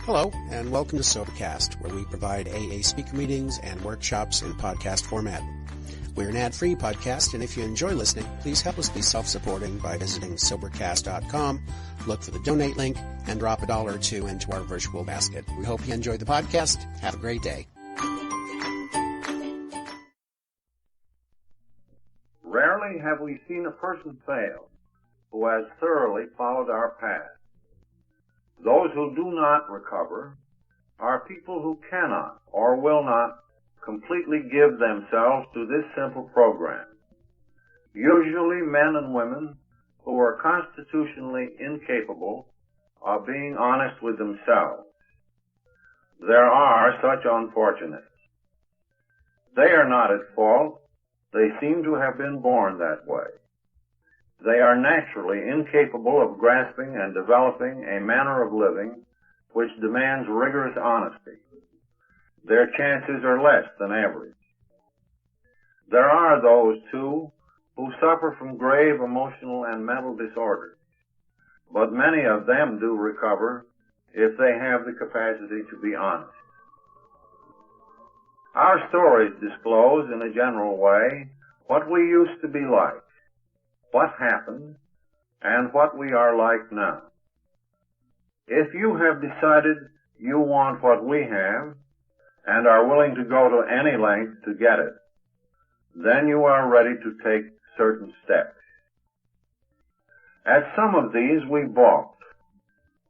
Hello, and welcome to Sobercast, where we provide AA speaker meetings and workshops in podcast format. We're an ad-free podcast, and if you enjoy listening, please help us be self-supporting by visiting Sobercast.com, look for the donate link, and drop $1 or $2 into our virtual basket. We hope you enjoy the podcast. Have a great day. Rarely have we seen a person fail who has thoroughly followed our path. Those who do not recover are people who cannot or will not completely give themselves to this simple program. Usually men and women who are constitutionally incapable of being honest with themselves. There are such unfortunates. They are not at fault. They seem to have been born that way. They are naturally incapable of grasping and developing a manner of living which demands rigorous honesty. Their chances are less than average. There are those, too, who suffer from grave emotional and mental disorders, but many of them do recover if they have the capacity to be honest. Our stories disclose in a general way what we used to be like, what happened, and what we are like now. If you have decided you want what we have and are willing to go to any length to get it, then you are ready to take certain steps. At some of these we balked.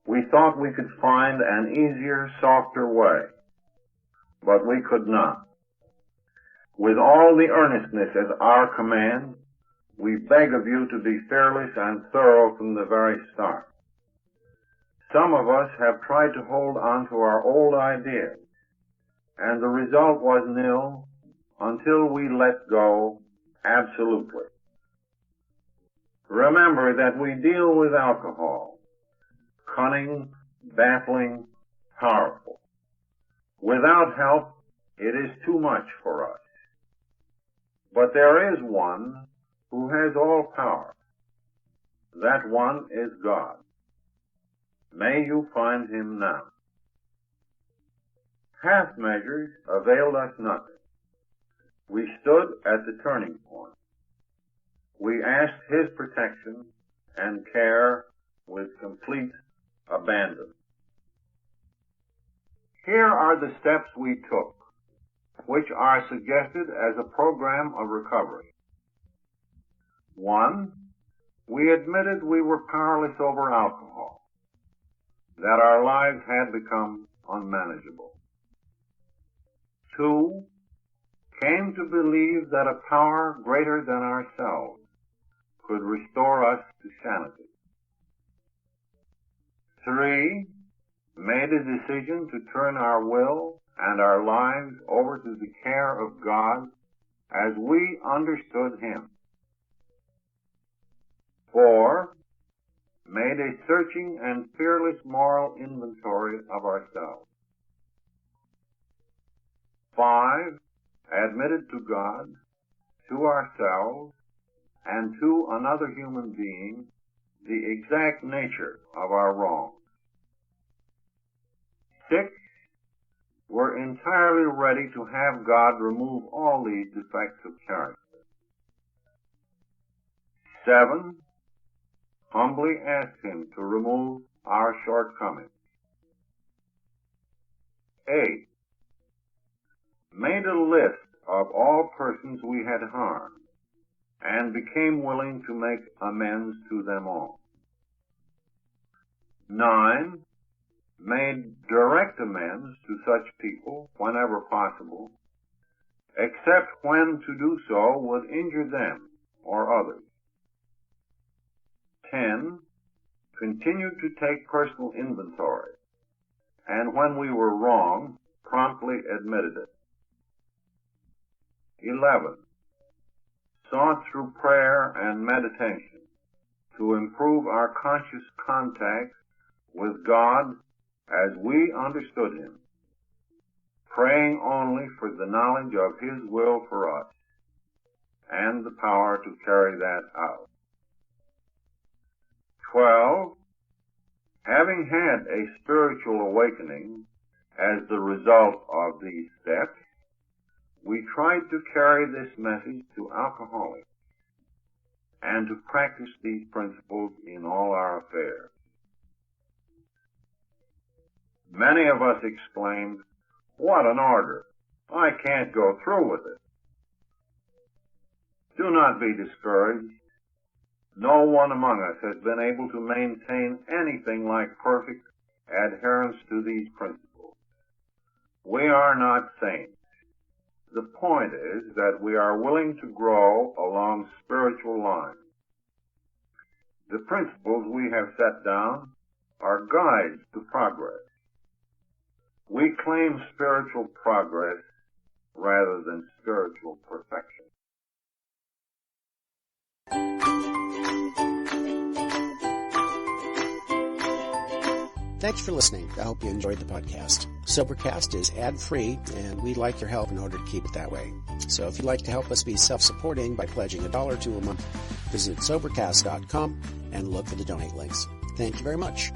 We thought we could find an easier, softer way, but we could not. With all the earnestness at our command, we beg of you to be fearless and thorough from the very start. Some of us have tried to hold on to our old ideas, and the result was nil until we let go absolutely. Remember that we deal with alcohol, cunning, baffling, powerful. Without help, it is too much for us. But there is one who has all power. That one is God. May you find him now. Half measures availed us nothing. We stood at the turning point. We asked his protection and care with complete abandon. Here are the steps we took, which are suggested as a program of recovery. 1. We admitted we were powerless over alcohol, that our lives had become unmanageable. 2. Came to believe that a power greater than ourselves could restore us to sanity. 3. Made a decision to turn our will and our lives over to the care of God as we understood him. 4. Made a searching and fearless moral inventory of ourselves. 5. Admitted to God, to ourselves, and to another human being the exact nature of our wrongs. 6. Were entirely ready to have God remove all these defects of character. 7. Humbly asked him to remove our shortcomings. 8. Made a list of all persons we had harmed and became willing to make amends to them all. 9. Made direct amends to such people whenever possible, except when to do so would injure them or others. 10. Continued to take personal inventory, and when we were wrong, promptly admitted it. 11. Sought through prayer and meditation to improve our conscious contact with God as we understood him, praying only for the knowledge of his will for us and the power to carry that out. 12. Having had a spiritual awakening as the result of these steps, we tried to carry this message to alcoholics and to practice these principles in all our affairs. Many of us exclaimed, "What an order! I can't go through with it." Do not be discouraged. No one among us has been able to maintain anything like perfect adherence to these principles. We are not saints. The point is that we are willing to grow along spiritual lines. The principles we have set down are guides to progress. We claim spiritual progress rather than spiritual perfection. Thanks for listening. I hope you enjoyed the podcast. Sobercast is ad-free, and we'd like your help in order to keep it that way. So if you'd like to help us be self-supporting by pledging $1 or $2 a month, visit Sobercast.com and look for the donate links. Thank you very much.